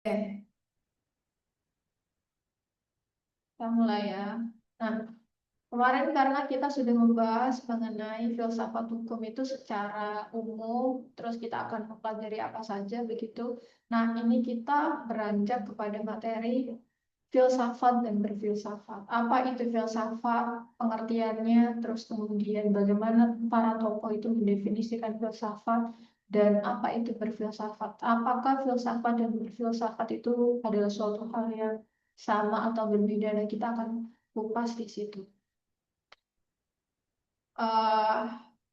Oke, kita mulai ya. Nah, kemarin karena kita sudah membahas mengenai filsafat hukum itu secara umum, terus kita akan mempelajari apa saja begitu. Nah, ini kita beranjak kepada materi filsafat dan berfilsafat. Apa itu filsafat, pengertiannya, terus kemudian bagaimana para tokoh itu mendefinisikan filsafat, dan apa itu berfilsafat. Apakah filsafat dan berfilsafat itu adalah suatu hal yang sama atau berbeda, dan kita akan kupas di situ. eh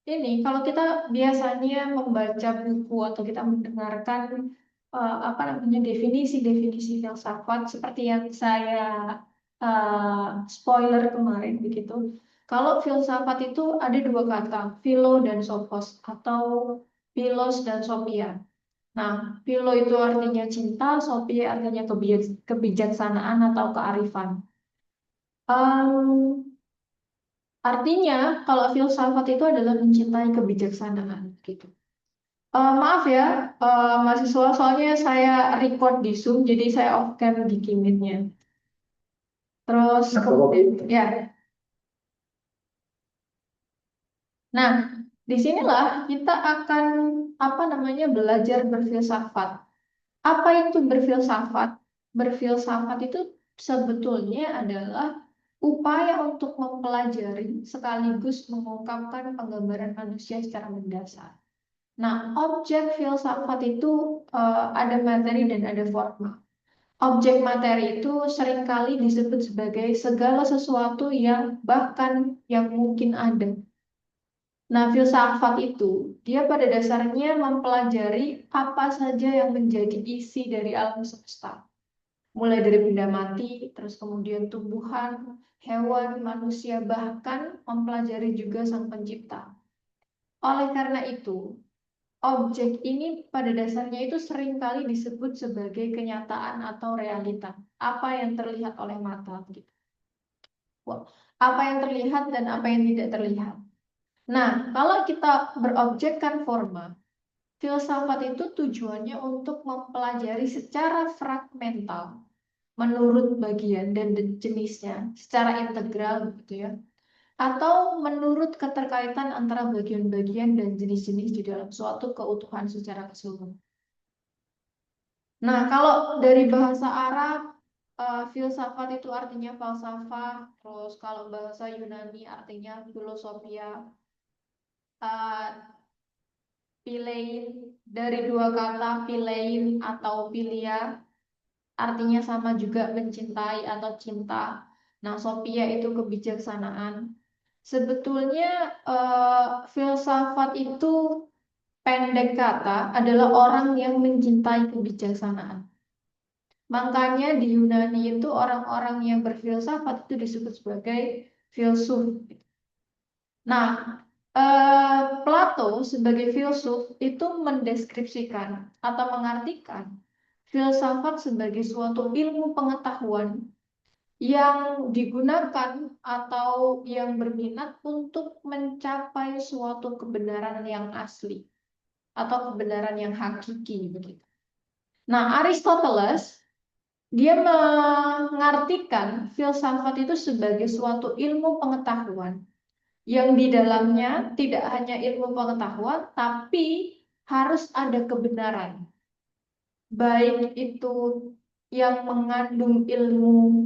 ini kalau kita biasanya membaca buku atau kita mendengarkan apa namanya definisi-definisi filsafat seperti yang saya spoiler kemarin begitu. Kalau filsafat itu ada dua kata, philo dan sophos atau philos dan sophia. Nah, philo itu artinya cinta, sophia artinya kebijaksanaan atau kearifan. Em, Artinya, kalau filsafat itu adalah mencintai kebijaksanaan, gitu. Maaf ya, mahasiswa, soalnya saya record di Zoom, jadi saya off cam di Meet-nya. Terus kemudian, ya. Nah, disinilah kita akan apa namanya belajar berfilsafat. Apa itu berfilsafat? Berfilsafat itu sebetulnya adalah upaya untuk mempelajari sekaligus mengungkapkan penggambaran manusia secara mendasar. Nah, objek filsafat itu ada materi dan ada forma. Objek materi itu seringkali disebut sebagai segala sesuatu yang bahkan yang mungkin ada. Nah, filsafat itu dia pada dasarnya mempelajari apa saja yang menjadi isi dari alam semesta. Mulai dari benda mati, terus kemudian tumbuhan, hewan, manusia, bahkan mempelajari juga sang pencipta. Oleh karena itu, objek ini pada dasarnya itu seringkali disebut sebagai kenyataan atau realita. Apa yang terlihat oleh mata, gitu. Wah, apa yang terlihat dan apa yang tidak terlihat. Nah, kalau kita berobjekkan forma, filsafat itu tujuannya untuk mempelajari secara fragmental, menurut bagian dan jenisnya, secara integral, gitu ya. Atau menurut keterkaitan antara bagian-bagian dan jenis-jenis di dalam suatu keutuhan secara keseluruhan. Nah, kalau dari bahasa Arab, filsafat itu artinya falsafah. Terus kalau bahasa Yunani artinya filosofia. Uh, Philein dari dua kata philein atau philia artinya sama juga mencintai atau cinta. Nah, sophia itu kebijaksanaan. Sebetulnya filsafat itu pendek kata adalah orang yang mencintai kebijaksanaan. Makanya di Yunani itu orang-orang yang berfilsafat itu disebut sebagai filsuf. Nah, Plato sebagai filsuf itu mendeskripsikan atau mengartikan filsafat sebagai suatu ilmu pengetahuan yang digunakan atau yang berminat untuk mencapai suatu kebenaran yang asli atau kebenaran yang hakiki begitu. Nah, Aristoteles dia mengartikan filsafat itu sebagai suatu ilmu pengetahuan yang di dalamnya tidak hanya ilmu pengetahuan, tapi harus ada kebenaran. Baik itu yang mengandung ilmu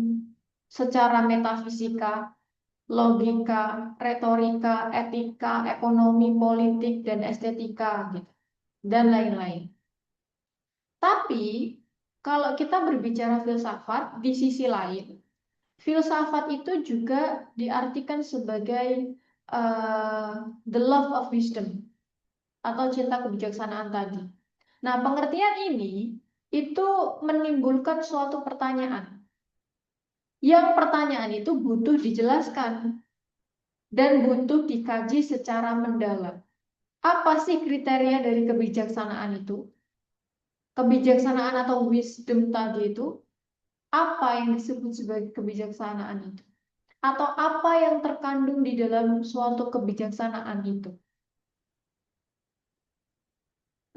secara metafisika, logika, retorika, etika, ekonomi, politik, dan estetika, gitu, dan lain-lain. Tapi, kalau kita berbicara filsafat, di sisi lain, filsafat itu juga diartikan sebagai the love of wisdom atau cinta kebijaksanaan tadi. Nah, pengertian ini itu menimbulkan suatu pertanyaan. Yang pertanyaan itu butuh dijelaskan dan butuh dikaji secara mendalam. Apa sih kriteria dari kebijaksanaan itu? Kebijaksanaan atau wisdom tadi itu, apa yang disebut sebagai kebijaksanaan itu? Atau apa yang terkandung di dalam suatu kebijaksanaan itu?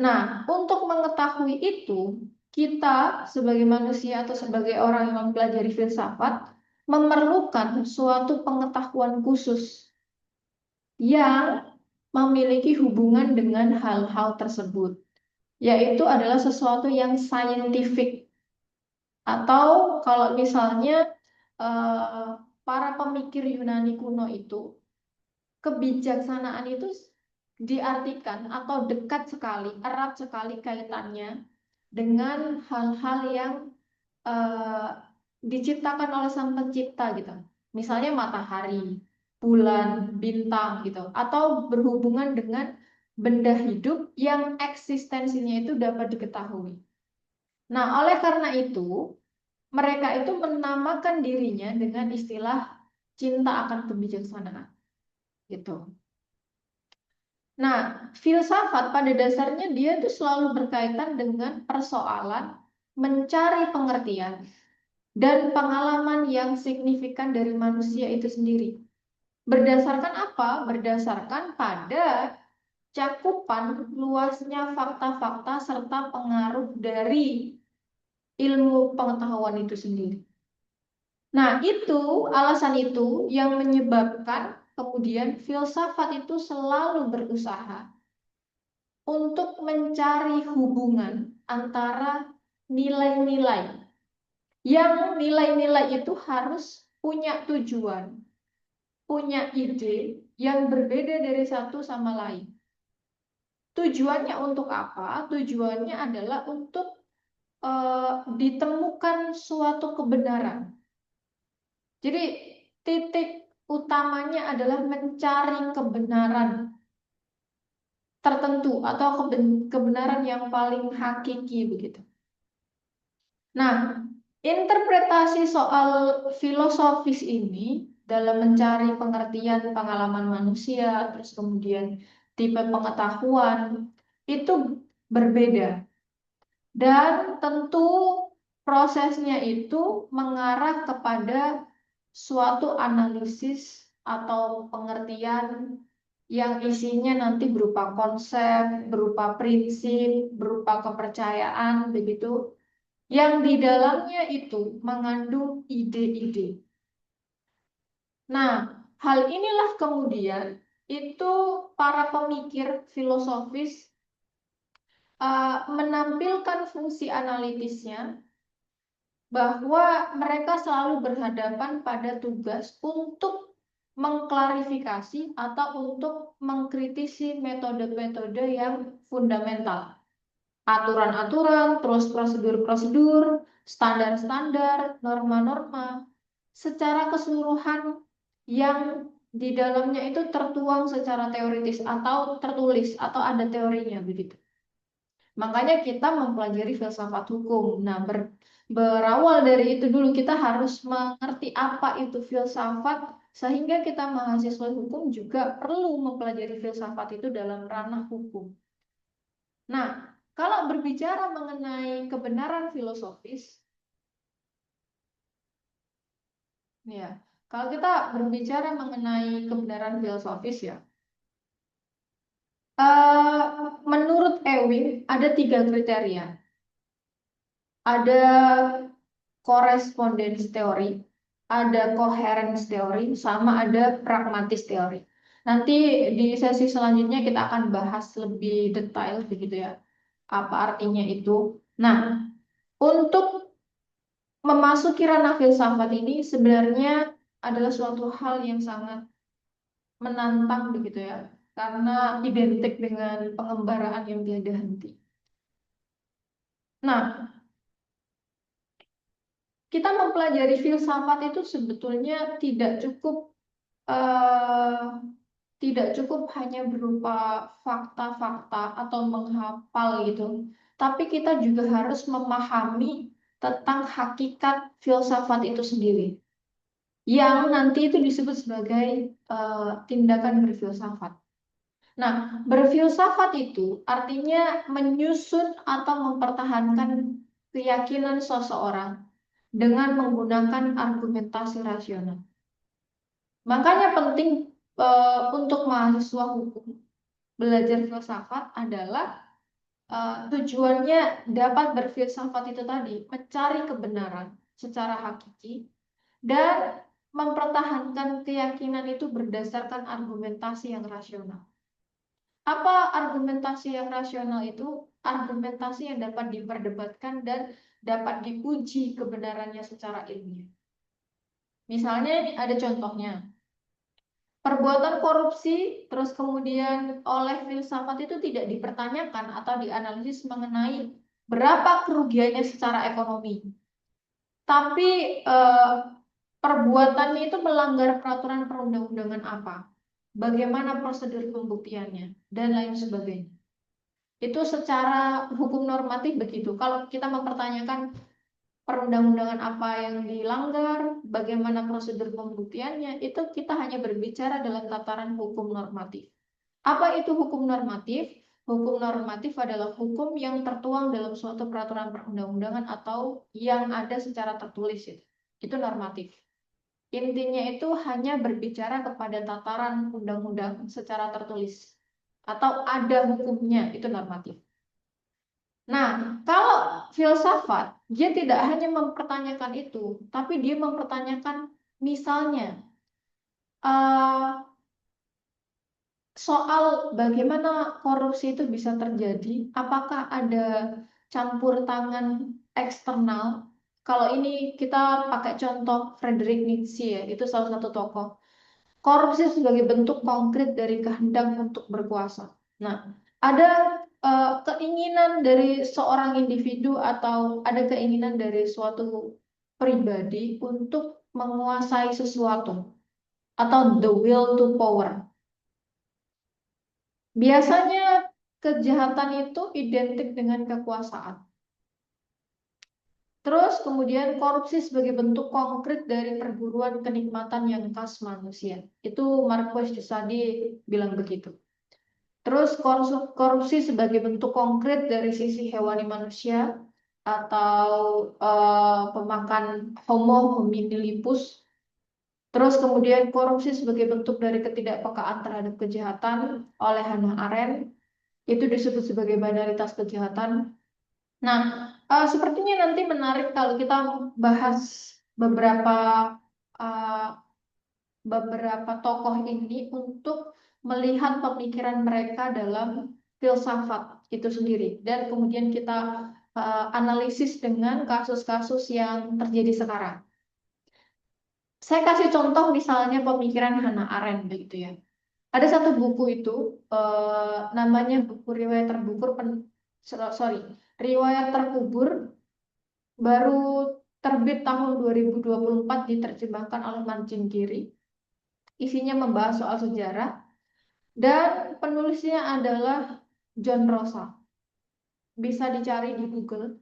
Nah, untuk mengetahui itu, kita sebagai manusia atau sebagai orang yang mempelajari filsafat memerlukan suatu pengetahuan khusus yang memiliki hubungan dengan hal-hal tersebut, yaitu adalah sesuatu yang saintifik. Atau kalau misalnya eh, para pemikir Yunani kuno itu, kebijaksanaan itu diartikan atau dekat sekali, erat sekali kaitannya dengan hal-hal yang eh, diciptakan oleh Sang Pencipta gitu. Misalnya matahari, bulan, bintang gitu, atau berhubungan dengan benda hidup yang eksistensinya itu dapat diketahui. Nah, oleh karena itu, mereka itu menamakan dirinya dengan istilah cinta akan kebijaksanaan gitu. Nah, filsafat pada dasarnya dia tuh selalu berkaitan dengan persoalan mencari pengertian dan pengalaman yang signifikan dari manusia itu sendiri. Berdasarkan apa? Berdasarkan pada cakupan luasnya fakta-fakta serta pengaruh dari ilmu pengetahuan itu sendiri. Nah, alasan itu yang menyebabkan kemudian filsafat itu selalu berusaha untuk mencari hubungan antara nilai-nilai, yang nilai-nilai itu harus punya tujuan, punya ide yang berbeda dari satu sama lain. Tujuannya untuk apa? Tujuannya adalah untuk ditemukan suatu kebenaran. Jadi titik utamanya adalah mencari kebenaran tertentu atau kebenaran yang paling hakiki begitu. Nah, interpretasi soal filosofis ini dalam mencari pengertian pengalaman manusia, terus kemudian tipe pengetahuan itu berbeda. Dan tentu prosesnya itu mengarah kepada suatu analisis atau pengertian yang isinya nanti berupa konsep, berupa prinsip, berupa kepercayaan, begitu, yang di dalamnya itu mengandung ide-ide. Nah, hal inilah kemudian itu para pemikir filosofis menampilkan fungsi analitisnya, bahwa mereka selalu berhadapan pada tugas untuk mengklarifikasi atau untuk mengkritisi metode-metode yang fundamental. Aturan-aturan, terus prosedur-prosedur, standar-standar, norma-norma, secara keseluruhan yang di dalamnya itu tertuang secara teoritis atau tertulis atau ada teorinya begitu. Makanya kita mempelajari filsafat hukum. Nah, berawal dari itu dulu kita harus mengerti apa itu filsafat, sehingga kita mahasiswa hukum juga perlu mempelajari filsafat itu dalam ranah hukum. Nah, kalau berbicara mengenai kebenaran filosofis, ya, kalau kita berbicara mengenai kebenaran filosofis ya, menurut Ewing ada 3 kriteria. Ada correspondence teori, ada coherence teori, sama ada pragmatis teori. Nanti di sesi selanjutnya kita akan bahas lebih detail begitu ya, apa artinya itu. Nah, untuk memasuki ranah filsafat ini sebenarnya adalah suatu hal yang sangat menantang begitu ya, karena identik dengan pengembaraan yang tiada henti. Nah, kita mempelajari filsafat itu sebetulnya eh, tidak cukup hanya berupa fakta-fakta atau menghafal gitu, tapi kita juga harus memahami tentang hakikat filsafat itu sendiri, yang nanti itu disebut sebagai tindakan berfilsafat. Nah, berfilsafat itu artinya menyusun atau mempertahankan keyakinan seseorang dengan menggunakan argumentasi rasional. Makanya penting untuk mahasiswa hukum belajar filsafat adalah tujuannya dapat berfilsafat itu tadi, mencari kebenaran secara hakiki dan mempertahankan keyakinan itu berdasarkan argumentasi yang rasional. Apa argumentasi yang rasional itu? Argumentasi yang dapat diperdebatkan dan dapat diuji kebenarannya secara ilmiah. Misalnya ini ada contohnya. Perbuatan korupsi terus kemudian oleh filsafat itu tidak dipertanyakan atau dianalisis mengenai berapa kerugiannya secara ekonomi. Tapi perbuatannya itu melanggar peraturan perundang-undangan apa? Bagaimana prosedur pembuktiannya dan lain sebagainya. Itu secara hukum normatif begitu. Kalau kita mempertanyakan perundang-undangan apa yang dilanggar, bagaimana prosedur pembuktiannya, itu kita hanya berbicara dalam tataran hukum normatif. Apa itu hukum normatif? Hukum normatif adalah hukum yang tertuang dalam suatu peraturan perundang-undangan atau yang ada secara tertulis. Itu normatif. Intinya itu hanya berbicara kepada tataran undang-undang secara tertulis atau ada hukumnya, itu normatif. Nah, kalau filsafat, dia tidak hanya mempertanyakan itu, tapi dia mempertanyakan misalnya soal bagaimana korupsi itu bisa terjadi, apakah ada campur tangan eksternal. Kalau ini kita pakai contoh Friedrich Nietzsche ya, itu salah satu tokoh. Korupsi sebagai bentuk konkret dari kehendak untuk berkuasa. Nah, ada keinginan dari seorang individu atau ada keinginan dari suatu pribadi untuk menguasai sesuatu atau the will to power. Biasanya kejahatan itu identik dengan kekuasaan. Terus kemudian korupsi sebagai bentuk konkret dari perburuan kenikmatan yang khas manusia. Itu Marquez de Sade bilang begitu. Terus korupsi sebagai bentuk konkret dari sisi hewani manusia atau pemakan Homo hominilipus. Terus kemudian korupsi sebagai bentuk dari ketidakpekaan terhadap kejahatan oleh Hannah Arendt. Itu disebut sebagai banalitas kejahatan. Nah, sepertinya nanti menarik kalau kita bahas uh, beberapa tokoh ini untuk melihat pemikiran mereka dalam filsafat itu sendiri. Dan kemudian kita analisis dengan kasus-kasus yang terjadi sekarang. Saya kasih contoh misalnya pemikiran Hannah Arendt begitu ya. Ada satu buku itu namanya buku riwayat riwayat terkubur, baru terbit tahun 2024, diterjemahkan oleh Martin Giri. Isinya membahas soal sejarah dan penulisnya adalah John Rosa. Bisa dicari di Google.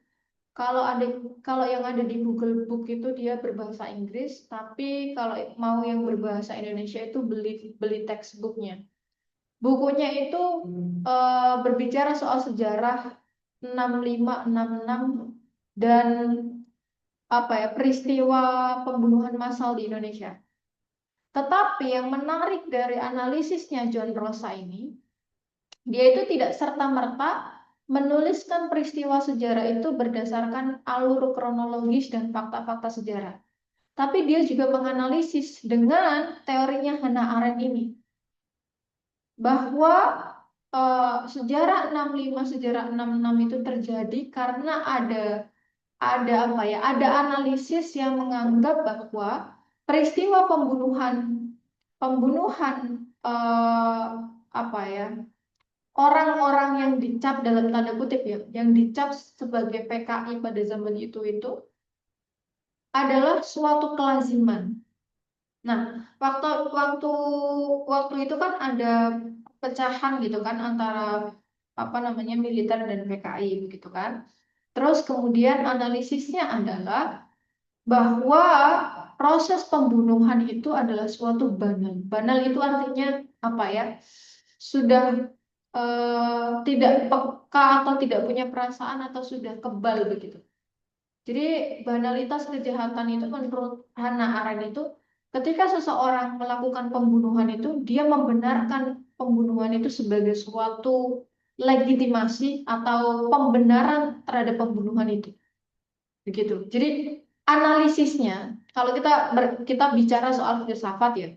Kalau yang ada di Google Book itu dia berbahasa Inggris, tapi kalau mau yang berbahasa Indonesia itu beli textbooknya. Bukunya itu berbicara soal sejarah 6566 dan peristiwa pembunuhan massal di Indonesia. Tetapi yang menarik dari analisisnya John Rosa ini, dia itu tidak serta-merta menuliskan peristiwa sejarah itu berdasarkan alur kronologis dan fakta-fakta sejarah. Tapi dia juga menganalisis dengan teorinya Hannah Arendt ini, bahwa sejarah 65, sejarah 66 itu terjadi karena ada analisis yang menganggap bahwa peristiwa pembunuhan orang-orang yang dicap dalam tanda kutip ya, yang dicap sebagai PKI pada zaman itu adalah suatu kelaziman. Nah, waktu itu kan ada pecahan gitu kan antara militer dan PKI begitu kan. Terus kemudian analisisnya adalah bahwa proses pembunuhan itu adalah suatu banal. Banal itu artinya sudah tidak peka atau tidak punya perasaan atau sudah kebal begitu. Jadi banalitas kejahatan itu menurut Hannah Arendt itu ketika seseorang melakukan pembunuhan itu dia membenarkan pembunuhan itu sebagai suatu legitimasi atau pembenaran terhadap pembunuhan itu. Begitu. Jadi analisisnya, kalau kita bicara soal filsafat ya,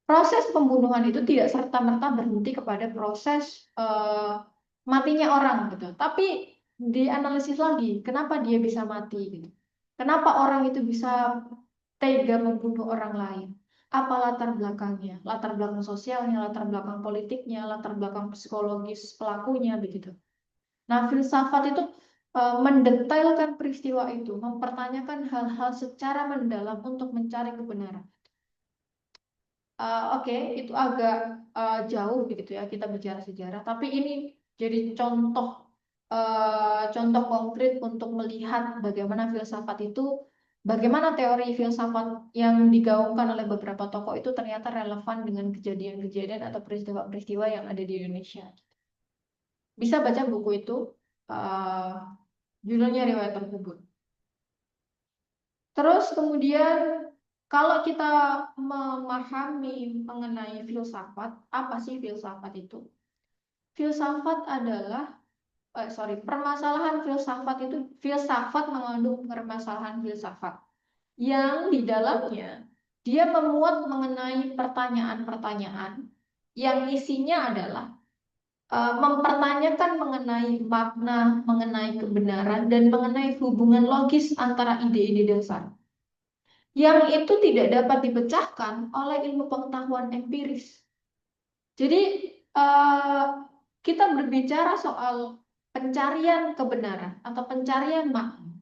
proses pembunuhan itu tidak serta-merta berhenti kepada proses matinya orang gitu. Tapi dianalisis lagi, kenapa dia bisa mati gitu. Kenapa orang itu bisa tega membunuh orang lain? Apa latar belakangnya? Latar belakang sosialnya, latar belakang politiknya, latar belakang psikologis pelakunya begitu. Nah, filsafat itu mendetailkan peristiwa itu, mempertanyakan hal-hal secara mendalam untuk mencari kebenaran. Oke, itu agak jauh begitu ya kita bicara sejarah, tapi ini jadi contoh konkret untuk melihat bagaimana filsafat itu, bagaimana teori filsafat yang digaungkan oleh beberapa tokoh itu ternyata relevan dengan kejadian-kejadian atau peristiwa-peristiwa yang ada di Indonesia. Bisa baca buku itu, uh, judulnya Riwayat Terkubur. Terus kemudian kalau kita memahami mengenai filsafat, apa sih filsafat itu? Filsafat adalah, permasalahan filsafat itu, filsafat mengandung permasalahan filsafat yang di dalamnya dia memuat mengenai pertanyaan-pertanyaan yang isinya adalah mempertanyakan mengenai makna, mengenai kebenaran, dan mengenai hubungan logis antara ide-ide dasar yang itu tidak dapat dipecahkan oleh ilmu pengetahuan empiris. Jadi eh, kita berbicara soal pencarian kebenaran atau pencarian makna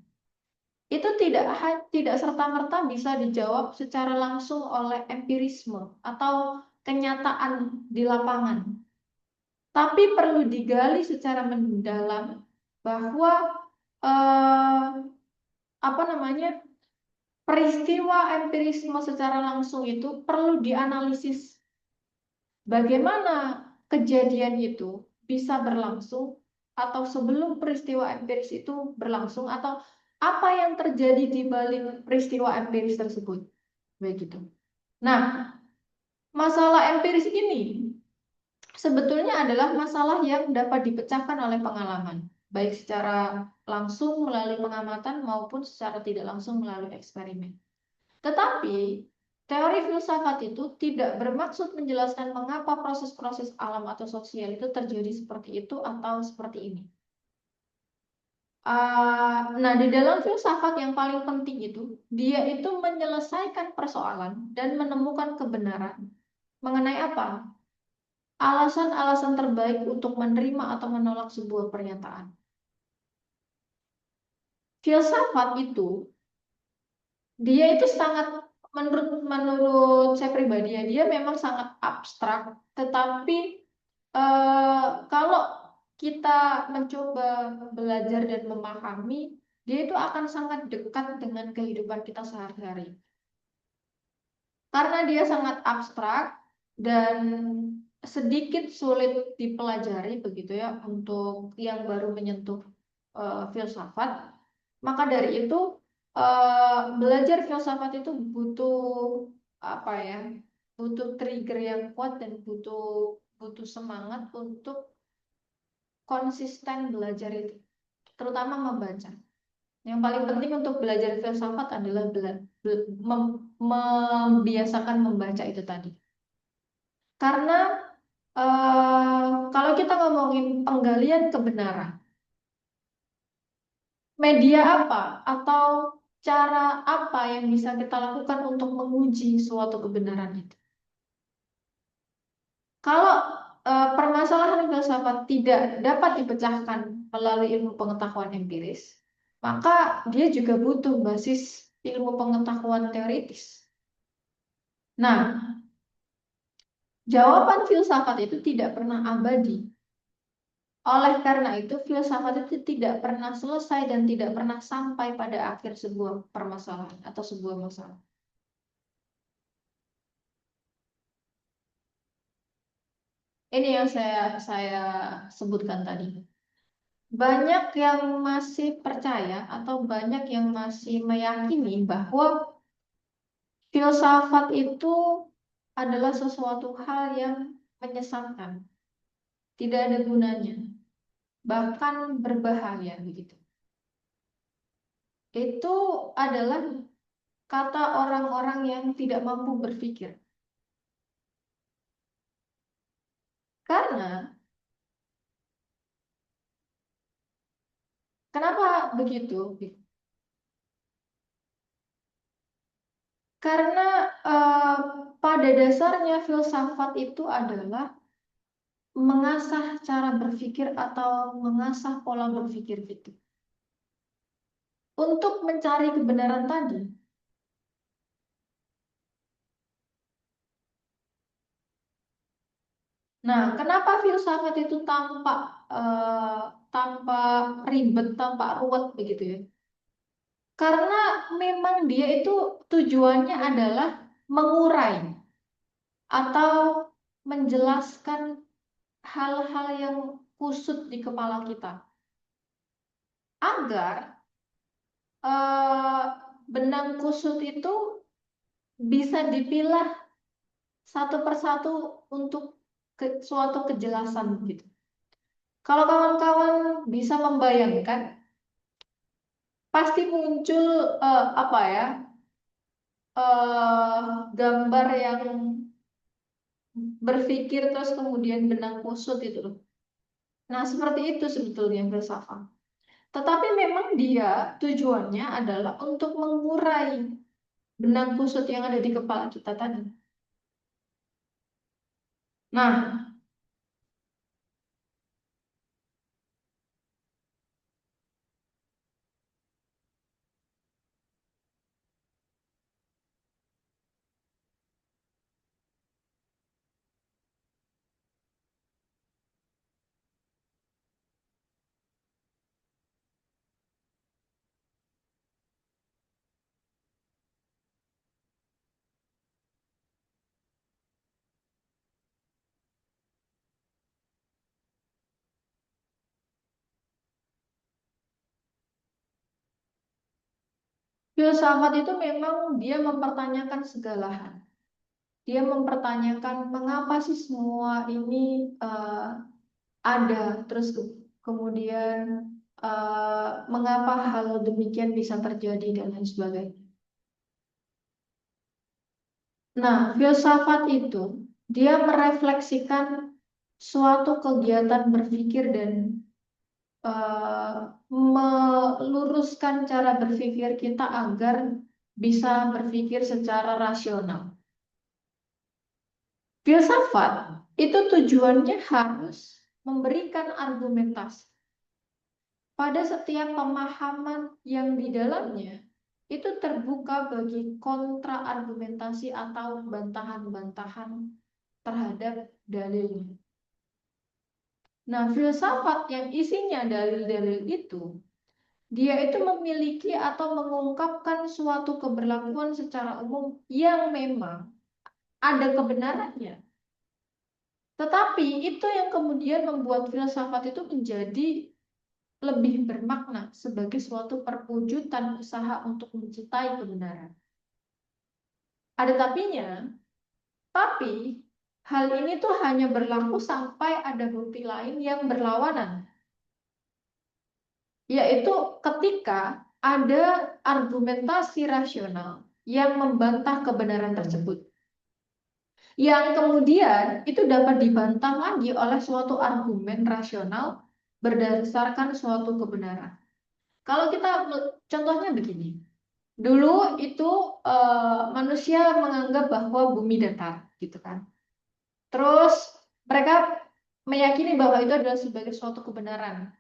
itu tidak serta-merta bisa dijawab secara langsung oleh empirisme atau kenyataan di lapangan. Tapi perlu digali secara mendalam bahwa eh, apa namanya peristiwa empirisme secara langsung itu perlu dianalisis bagaimana kejadian itu bisa berlangsung atau sebelum peristiwa empiris itu berlangsung atau apa yang terjadi di balik peristiwa empiris tersebut. Begitu. Nah, masalah empiris ini sebetulnya adalah masalah yang dapat dipecahkan oleh pengalaman, baik secara langsung melalui pengamatan maupun secara tidak langsung melalui eksperimen. Tetapi teori filsafat itu tidak bermaksud menjelaskan mengapa proses-proses alam atau sosial itu terjadi seperti itu atau seperti ini. Nah, di dalam filsafat yang paling penting itu, dia itu menyelesaikan persoalan dan menemukan kebenaran mengenai apa? Alasan-alasan terbaik untuk menerima atau menolak sebuah pernyataan. Filsafat itu dia itu sangat menurut saya pribadi ya dia memang sangat abstrak, tetapi kalau kita mencoba belajar dan memahami, dia itu akan sangat dekat dengan kehidupan kita sehari-hari karena dia sangat abstrak dan sedikit sulit dipelajari begitu ya untuk yang baru menyentuh filsafat. Maka dari itu belajar filsafat itu butuh apa ya? Butuh trigger yang kuat dan butuh butuh semangat untuk konsisten belajar itu, terutama membaca. Yang paling penting untuk belajar filsafat adalah membiasakan membaca itu tadi. Karena kalau kita ngomongin penggalian kebenaran, media apa atau cara apa yang bisa kita lakukan untuk menguji suatu kebenaran itu? Kalau permasalahan filsafat tidak dapat dipecahkan melalui ilmu pengetahuan empiris, maka dia juga butuh basis ilmu pengetahuan teoritis. Nah, jawaban filsafat itu tidak pernah abadi. Oleh karena itu, filsafat itu tidak pernah selesai dan tidak pernah sampai pada akhir sebuah permasalahan atau sebuah masalah. Ini yang saya sebutkan tadi. Banyak yang masih percaya atau banyak yang masih meyakini bahwa filsafat itu adalah sesuatu hal yang menyesatkan, tidak ada gunanya. bahkan berbahaya begitu. Itu adalah kata orang-orang yang tidak mampu berpikir. Karena, kenapa begitu? Karena eh, pada dasarnya filsafat itu adalah mengasah cara berpikir atau mengasah pola berpikir gitu. Untuk mencari kebenaran tadi. Nah, kenapa filsafat itu tanpa ribet, tanpa ruwet begitu ya? Karena memang dia itu tujuannya adalah mengurai atau menjelaskan hal-hal yang kusut di kepala kita agar eh, benang kusut itu bisa dipilah satu persatu untuk suatu kejelasan gitu. Kalau kawan-kawan bisa membayangkan, pasti muncul apa ya gambar yang berpikir terus kemudian benang kusut itu loh. Nah, seperti itu sebetulnya filsafat. Tetapi memang dia tujuannya adalah untuk mengurai benang kusut yang ada di kepala kita tadi. Nah, filsafat itu memang dia mempertanyakan segala hal. Dia mempertanyakan mengapa sih semua ini ada, terus kemudian mengapa hal demikian bisa terjadi dan lain sebagainya. Nah, filsafat itu dia merefleksikan suatu kegiatan berpikir dan eh, meluruskan cara berpikir kita agar bisa berpikir secara rasional. Filsafat itu tujuannya harus memberikan argumentasi pada setiap pemahaman yang di dalamnya itu terbuka bagi kontra argumentasi atau bantahan-bantahan terhadap dalilnya. Nah, filsafat yang isinya dalil-dalil itu, dia itu memiliki atau mengungkapkan suatu keberlakuan secara umum yang memang ada kebenarannya. Tetapi itu yang kemudian membuat filsafat itu menjadi lebih bermakna sebagai suatu perwujudan usaha untuk mencintai kebenaran. Ada tapinya, tapi hal ini tuh hanya berlaku sampai ada bukti lain yang berlawanan, yaitu ketika ada argumentasi rasional yang membantah kebenaran tersebut. Yang kemudian itu dapat dibantah lagi oleh suatu argumen rasional berdasarkan suatu kebenaran. Kalau kita contohnya begini, dulu itu manusia menganggap bahwa bumi datar, gitu kan. Terus mereka meyakini bahwa itu adalah sebagai suatu kebenaran.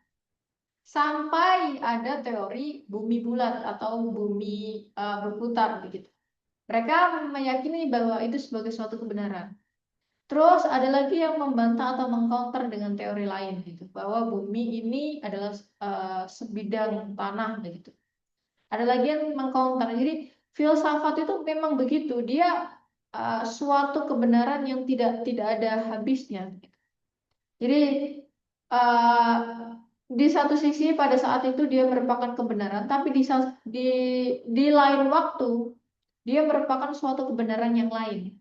Sampai ada teori bumi bulat atau bumi berputar begitu. Mereka meyakini bahwa itu sebagai suatu kebenaran. Terus ada lagi yang membantah atau mengcounter dengan teori lain gitu, bahwa bumi ini adalah sebidang tanah begitu. Ada lagi yang mengcounter. Jadi filsafat itu memang begitu. Dia suatu kebenaran yang tidak ada habisnya. Jadi uh, di satu sisi pada saat itu dia merupakan kebenaran, tapi di, di lain waktu dia merupakan suatu kebenaran yang lain.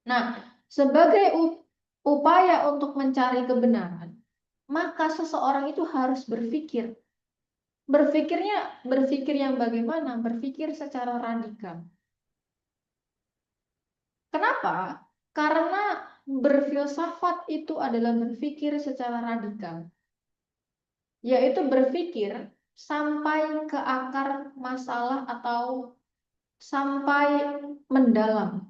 Nah, sebagai upaya untuk mencari kebenaran, maka seseorang itu harus berpikir. Berpikir yang bagaimana? Berpikir secara radikal. Kenapa? Karena berfilsafat itu adalah berpikir secara radikal, yaitu berpikir sampai ke akar masalah atau sampai mendalam,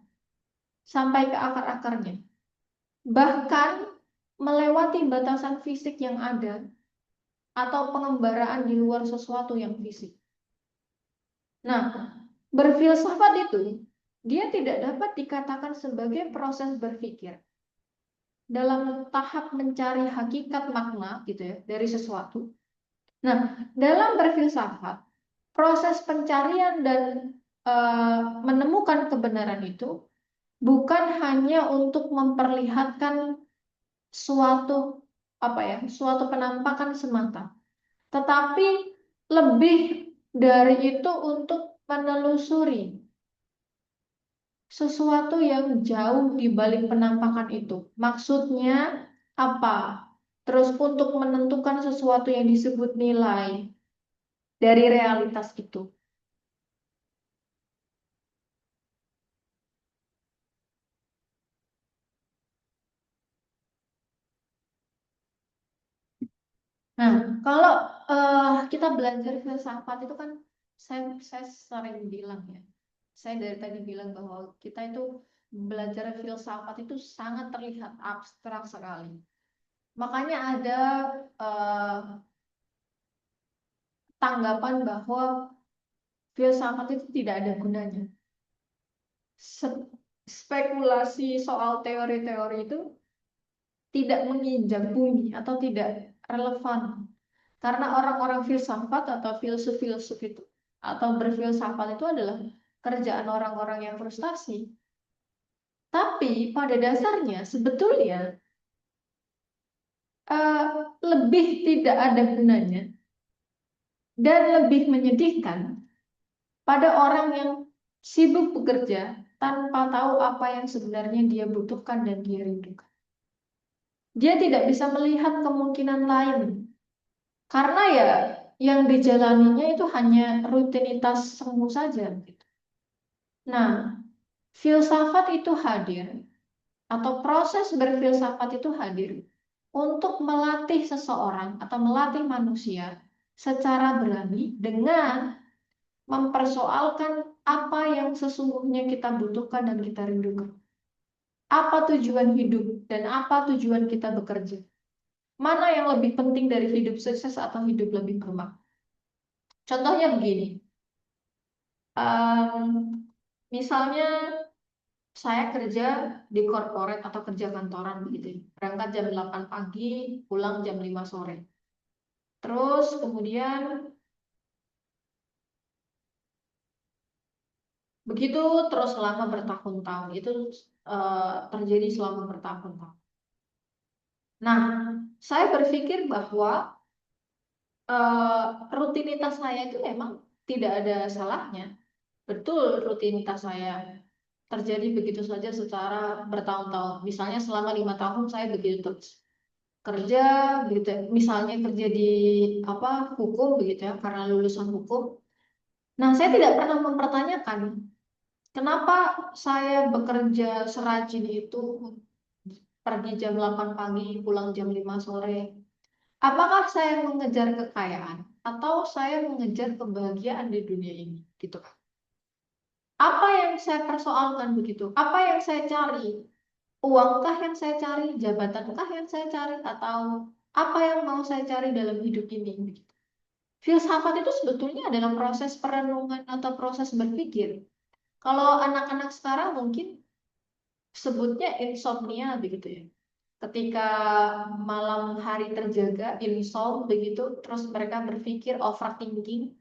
sampai ke akar-akarnya. Bahkan melewati batasan fisik yang ada atau pengembaraan di luar sesuatu yang fisik. Nah, berfilsafat itu dia tidak dapat dikatakan sebagai proses berpikir dalam tahap mencari hakikat makna gitu ya dari sesuatu. Nah, dalam berfilsafat, proses pencarian dan menemukan kebenaran itu bukan hanya untuk memperlihatkan suatu suatu penampakan semata, tetapi lebih dari itu untuk menelusuri sesuatu yang jauh di balik penampakan itu. Maksudnya apa? Terus untuk menentukan sesuatu yang disebut nilai dari realitas itu. Nah, kalau kita belajar filsafat itu kan saya sering bilang ya. Saya dari tadi bilang bahwa kita itu belajar filsafat itu sangat terlihat abstrak sekali. Makanya ada eh, tanggapan bahwa filsafat itu tidak ada gunanya. Spekulasi soal teori-teori itu tidak menginjak bumi atau tidak relevan. Karena orang-orang filsafat atau filsuf-filsuf itu atau berfilsafat itu adalah kerjaan orang-orang yang frustasi. Tapi pada dasarnya sebetulnya eh, lebih tidak ada gunanya dan lebih menyedihkan pada orang yang sibuk bekerja tanpa tahu apa yang sebenarnya dia butuhkan dan dia rindukan. Dia tidak bisa melihat kemungkinan lain karena ya yang dijalaninya itu hanya rutinitas semu saja gitu. Nah, filsafat itu hadir atau proses berfilsafat itu hadir untuk melatih seseorang atau melatih manusia secara berani dengan mempersoalkan apa yang sesungguhnya kita butuhkan dan kita rindukan. Apa tujuan hidup dan apa tujuan kita bekerja? Mana yang lebih penting dari hidup sukses atau hidup lebih bermakna? Contohnya begini, misalnya saya kerja di korporat atau kerja kantoran begitu ya. Berangkat jam 8 pagi, pulang jam 5 sore. Terus kemudian begitu terus selama bertahun-tahun. Itu terjadi selama bertahun-tahun. Nah, saya berpikir bahwa rutinitas saya itu memang tidak ada salahnya. Betul, rutinitas saya terjadi begitu saja secara bertahun-tahun. Misalnya selama 5 tahun saya begitu terus kerja, begitu. Misalnya kerja di hukum begitu ya, karena lulusan hukum. Nah, saya tidak pernah mempertanyakan kenapa saya bekerja serajin itu, pergi jam 8 pagi, pulang jam 5 sore. Apakah saya mengejar kekayaan atau saya mengejar kebahagiaan di dunia ini, gitu kan? Apa yang saya persoalkan begitu? Apa yang saya cari? Uangkah yang saya cari? Jabatankah yang saya cari? Atau apa yang mau saya cari dalam hidup ini? Begitu. Filsafat itu sebetulnya adalah proses perenungan atau proses berpikir. Kalau anak-anak sekarang mungkin sebutnya insomnia begitu ya. Ketika malam hari terjaga, insomnia begitu, terus mereka berpikir overthinking,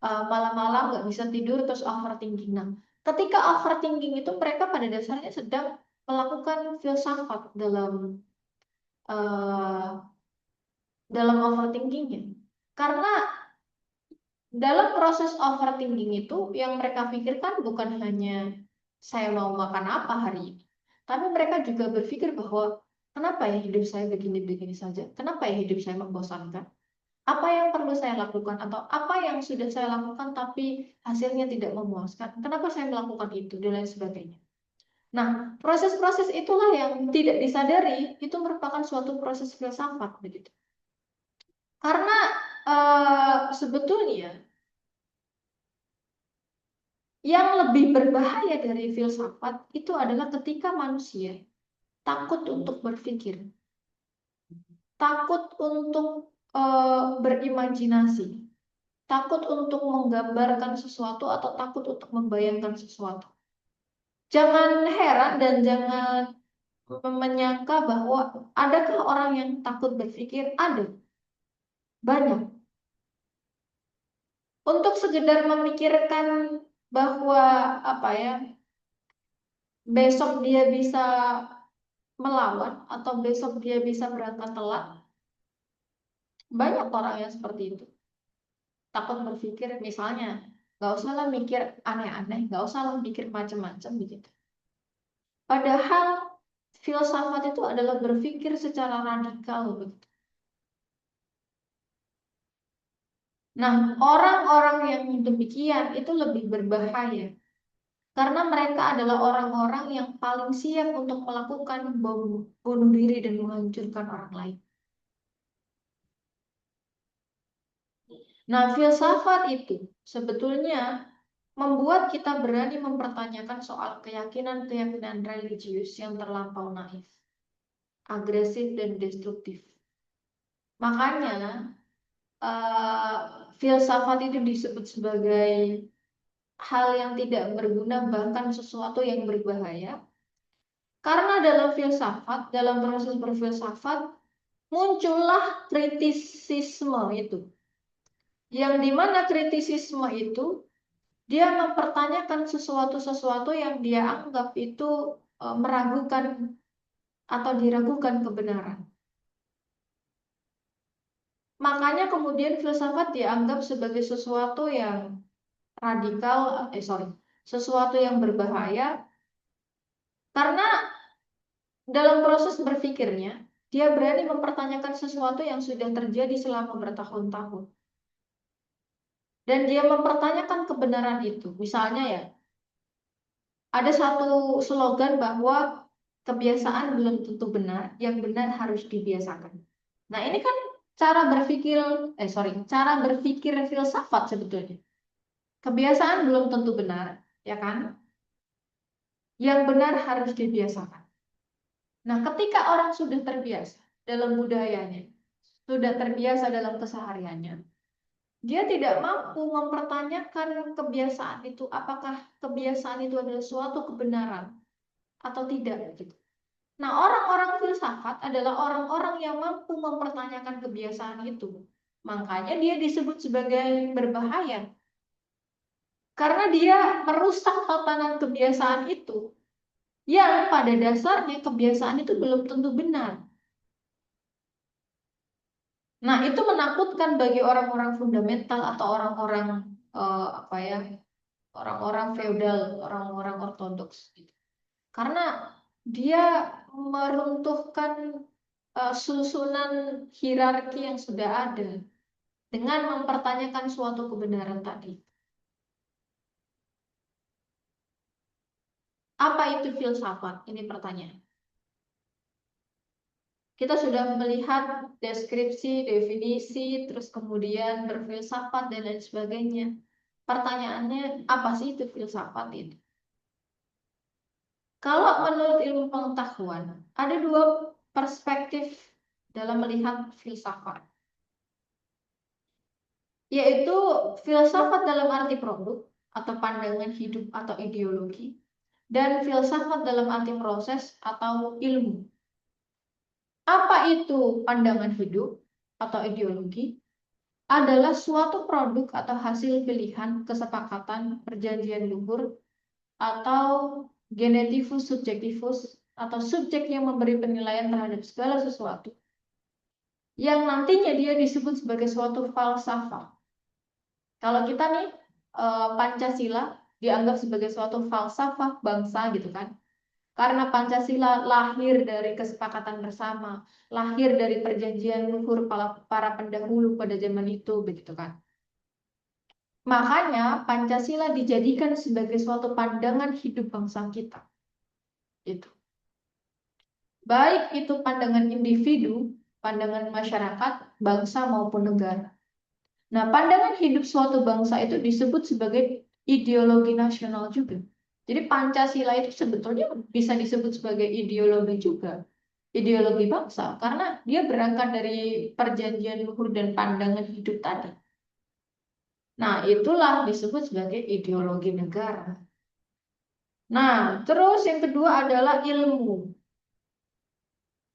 malam-malam nggak bisa tidur terus overthinking. Nah, ketika overthinking itu mereka pada dasarnya sedang melakukan filsafat uh, dalam overthinkingnya. Karena dalam proses overthinking itu yang mereka pikirkan bukan hanya saya mau makan apa hari ini, tapi mereka juga berpikir bahwa Kenapa ya hidup saya begini-begini saja? Kenapa ya hidup saya membosankan? Apa yang perlu saya lakukan atau apa yang sudah saya lakukan tapi hasilnya tidak memuaskan? Kenapa saya melakukan itu dan lain sebagainya. Nah, proses-proses itulah yang tidak disadari itu merupakan suatu proses filsafat begitu. Karena sebetulnya yang lebih berbahaya dari filsafat itu adalah ketika manusia takut untuk berpikir, takut untuk berimajinasi, takut untuk menggambarkan sesuatu atau takut untuk membayangkan sesuatu. Jangan heran dan jangan menyangka bahwa adakah orang yang takut berpikir? Ada, banyak. Untuk sekedar memikirkan bahwa apa ya, besok dia bisa melawan atau besok dia bisa berangkat telat, banyak orang yang seperti itu. Takut berpikir misalnya, nggak usahlah mikir aneh-aneh, nggak usahlah mikir macam-macam begitu. Padahal filsafat itu adalah berpikir secara radikal begitu. Nah, orang-orang yang demikian itu lebih berbahaya karena mereka adalah orang-orang yang paling siap untuk melakukan bom bunuh diri dan menghancurkan orang lain. Nah, filsafat itu sebetulnya membuat kita berani mempertanyakan soal keyakinan-keyakinan religius yang terlampau naif, agresif, dan destruktif. Makanya, eh, filsafat itu disebut sebagai hal yang tidak berguna, bahkan sesuatu yang berbahaya. Karena dalam filsafat, dalam proses berfilsafat, muncullah kritisisme itu. Yang dimana kritisisme itu, dia mempertanyakan sesuatu-sesuatu yang dia anggap itu meragukan atau diragukan kebenaran. Makanya kemudian filsafat dianggap sebagai sesuatu yang radikal, sesuatu yang berbahaya, karena dalam proses berpikirnya, dia berani mempertanyakan sesuatu yang sudah terjadi selama bertahun-tahun. Dan dia mempertanyakan kebenaran itu. Misalnya ya, ada satu slogan bahwa kebiasaan belum tentu benar, yang benar harus dibiasakan. Nah, ini kan cara berpikir filsafat sebetulnya. Kebiasaan belum tentu benar, ya kan? Yang benar harus dibiasakan. Nah, ketika orang sudah terbiasa dalam budayanya, sudah terbiasa dalam kesehariannya, dia tidak mampu mempertanyakan kebiasaan itu, apakah kebiasaan itu adalah suatu kebenaran atau tidak gitu. Nah, orang-orang filsafat adalah orang-orang yang mampu mempertanyakan kebiasaan itu. Makanya dia disebut sebagai berbahaya. Karena dia merusak tatanan kebiasaan itu. Yang pada dasarnya kebiasaan itu belum tentu benar. Nah, itu menakutkan bagi orang-orang fundamental atau orang-orang apa ya, orang-orang feodal, orang-orang ortodoks gitu. Karena dia meruntuhkan susunan hierarki yang sudah ada dengan mempertanyakan suatu kebenaran tadi. Apa itu filsafat? Ini pertanyaan. Kita sudah melihat deskripsi, definisi, terus kemudian berfilsafat dan lain sebagainya. Pertanyaannya, apa sih itu filsafat itu? Kalau menurut ilmu pengetahuan, ada dua perspektif dalam melihat filsafat, yaitu filsafat dalam arti produk atau pandangan hidup atau ideologi, dan filsafat dalam arti proses atau ilmu. Apa itu pandangan hidup atau ideologi? Adalah suatu produk atau hasil pilihan, kesepakatan, perjanjian luhur, atau genetivus subjektivus, atau subjek yang memberi penilaian terhadap segala sesuatu, yang nantinya dia disebut sebagai suatu falsafah. Kalau kita nih, Pancasila dianggap sebagai suatu falsafah bangsa gitu kan. Karena Pancasila lahir dari kesepakatan bersama, lahir dari perjanjian luhur para pendahulu pada zaman itu, begitu kan. Makanya Pancasila dijadikan sebagai suatu pandangan hidup bangsa kita. Itu. Baik itu pandangan individu, pandangan masyarakat, bangsa maupun negara. Nah, pandangan hidup suatu bangsa itu disebut sebagai ideologi nasional juga. Jadi Pancasila itu sebetulnya bisa disebut sebagai ideologi juga. Ideologi bangsa, karena dia berangkat dari perjanjian luhur dan pandangan hidup tadi. Nah, itulah disebut sebagai ideologi negara. Nah, terus yang kedua adalah ilmu.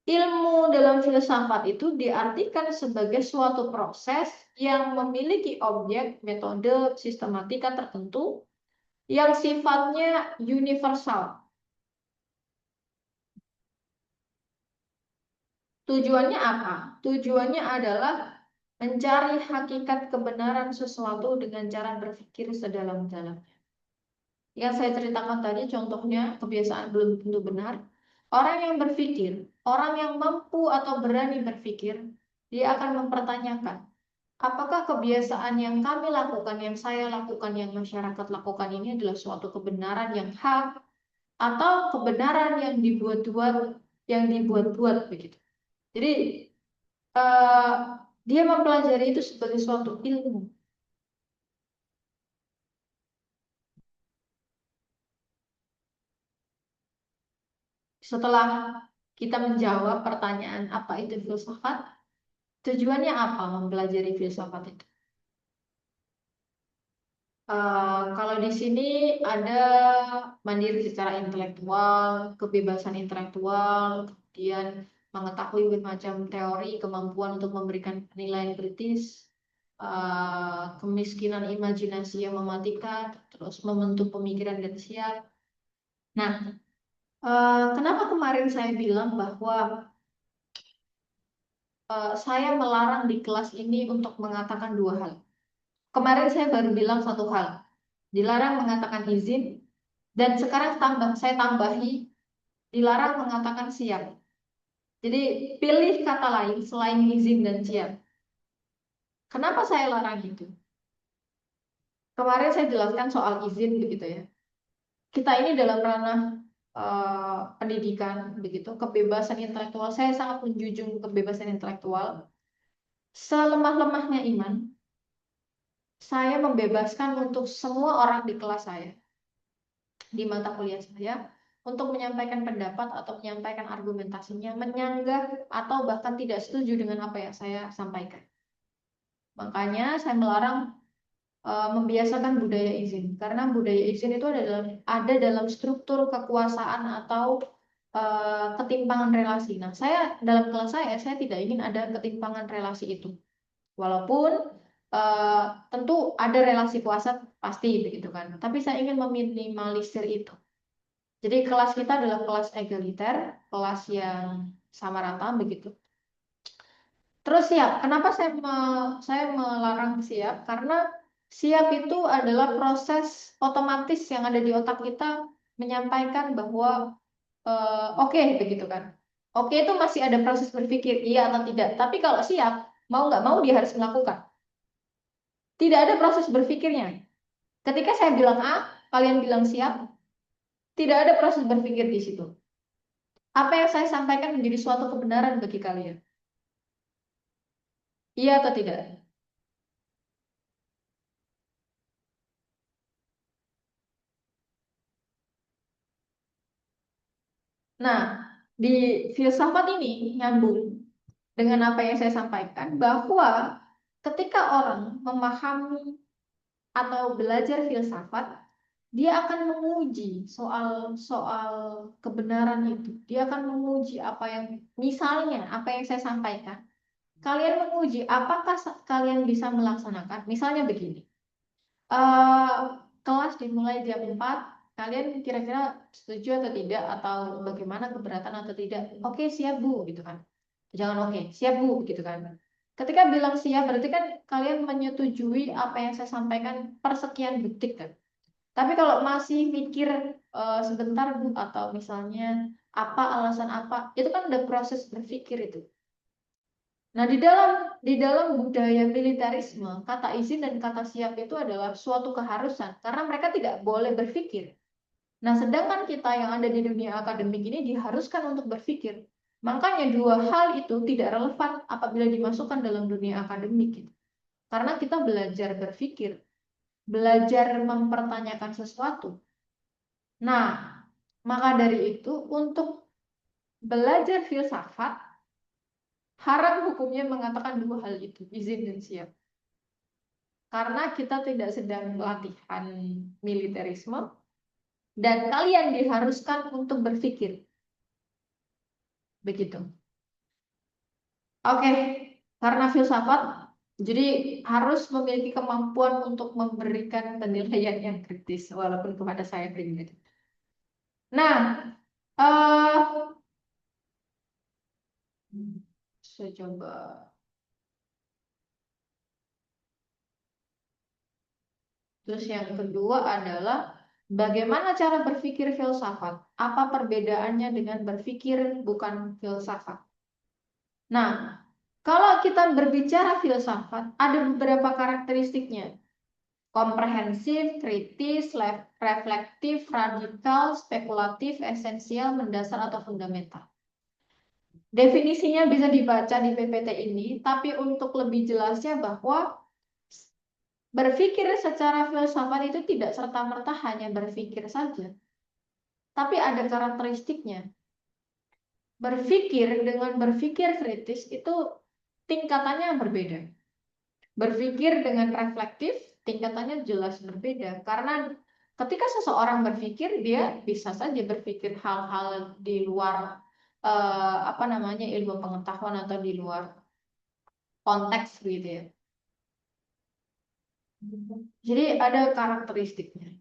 Ilmu dalam filsafat itu diartikan sebagai suatu proses yang memiliki objek, metode, sistematika tertentu yang sifatnya universal. Tujuannya apa? Tujuannya adalah mencari hakikat kebenaran sesuatu dengan cara berpikir sedalam-dalamnya. Yang saya ceritakan tadi contohnya kebiasaan belum tentu benar. Orang yang berpikir, orang yang mampu atau berani berpikir, dia akan mempertanyakan, apakah kebiasaan yang kami lakukan, yang saya lakukan, yang masyarakat lakukan ini adalah suatu kebenaran yang hak atau kebenaran yang dibuat-buat begitu. Jadi eh, dia mempelajari itu sebagai suatu ilmu. Setelah kita menjawab pertanyaan apa itu filsafat, tujuannya apa mempelajari filsafat itu? Kalau di sini ada mandiri secara intelektual, kebebasan intelektual, kemudian mengetahui bermacam teori, kemampuan untuk memberikan penilaian kritis, kemiskinan imajinasi yang mematikan, terus membentuk pemikiran dan siap. Nah, kenapa kemarin saya bilang bahwa saya melarang di kelas ini untuk mengatakan dua hal. Kemarin saya baru bilang satu hal, dilarang mengatakan izin, dan sekarang saya tambahi, dilarang mengatakan siap. Jadi pilih kata lain selain izin dan siap. Kenapa saya larang itu? Kemarin saya jelaskan soal izin begitu ya. Kita ini dalam ranah pendidikan begitu, kebebasan intelektual. Saya sangat menjunjung kebebasan intelektual. Selemah-lemahnya iman, saya membebaskan untuk semua orang di kelas saya, di mata kuliah saya, untuk menyampaikan pendapat atau menyampaikan argumentasinya, menyanggah atau bahkan tidak setuju dengan apa yang saya sampaikan. Makanya saya melarang membiasakan budaya izin, karena budaya izin itu ada dalam struktur kekuasaan atau ketimpangan relasi. Nah, saya dalam kelas saya tidak ingin ada ketimpangan relasi itu. Walaupun eh, tentu ada relasi kuasa pasti begitu kan. Tapi saya ingin meminimalisir itu. Jadi kelas kita adalah kelas egaliter, kelas yang sama rata begitu. Terus siap. Kenapa saya melarang siap? Karena siap itu adalah proses otomatis yang ada di otak kita menyampaikan bahwa oke begitu kan. Oke itu masih ada proses berpikir iya atau tidak. Tapi kalau siap, mau nggak mau dia harus melakukan. Tidak ada proses berpikirnya. Ketika saya bilang A, kalian bilang siap, tidak ada proses berpikir di situ. Apa yang saya sampaikan menjadi suatu kebenaran bagi kalian. Iya atau tidak? Nah, di filsafat ini nyambung dengan apa yang saya sampaikan bahwa ketika orang memahami atau belajar filsafat, dia akan menguji soal-soal kebenaran itu. Dia akan menguji apa yang misalnya apa yang saya sampaikan. Kalian menguji apakah kalian bisa melaksanakan. Misalnya begini. eh, Kelas dimulai jam 4, kalian kira-kira setuju atau tidak, atau bagaimana, keberatan atau tidak? Oke, siap Bu, gitu kan. Jangan oke, siap Bu, gitu kan. Ketika bilang siap, berarti kan kalian menyetujui apa yang saya sampaikan per sekian detik kan. Tapi kalau masih mikir sebentar Bu, atau misalnya apa alasan apa, itu kan udah proses berpikir itu. Nah, di dalam budaya militerisme, kata izin dan kata siap itu adalah suatu keharusan karena mereka tidak boleh berpikir. Nah, sedangkan kita yang ada di dunia akademik ini diharuskan untuk berpikir. Makanya dua hal itu tidak relevan apabila dimasukkan dalam dunia akademik gitu. Karena kita belajar berpikir, belajar mempertanyakan sesuatu. Nah, maka dari itu untuk belajar filsafat, haram hukumnya mengatakan dua hal itu, izin dan siap. Karena kita tidak sedang latihan militerisme dan kalian diharuskan untuk berpikir. Begitu. Oke, karena filsafat, jadi harus memiliki kemampuan untuk memberikan penilaian yang kritis, walaupun kepada saya pribadi. Nah, eh saya coba. Terus yang kedua adalah bagaimana cara berpikir filsafat? Apa perbedaannya dengan berpikir bukan filsafat? Nah, kalau kita berbicara filsafat, ada beberapa karakteristiknya. Komprehensif, kritis, reflektif, radikal, spekulatif, esensial, mendasar, atau fundamental. Definisinya bisa dibaca di PPT ini, tapi untuk lebih jelasnya bahwa berpikir secara filsafat itu tidak serta-merta hanya berpikir saja, tapi ada karakteristiknya. Berpikir dengan berpikir kritis itu tingkatannya yang berbeda. Berpikir dengan reflektif tingkatannya jelas berbeda. Karena ketika seseorang berpikir, dia bisa saja berpikir hal-hal di luar apa namanya ilmu pengetahuan atau di luar konteks gitu ya. Jadi ada karakteristiknya.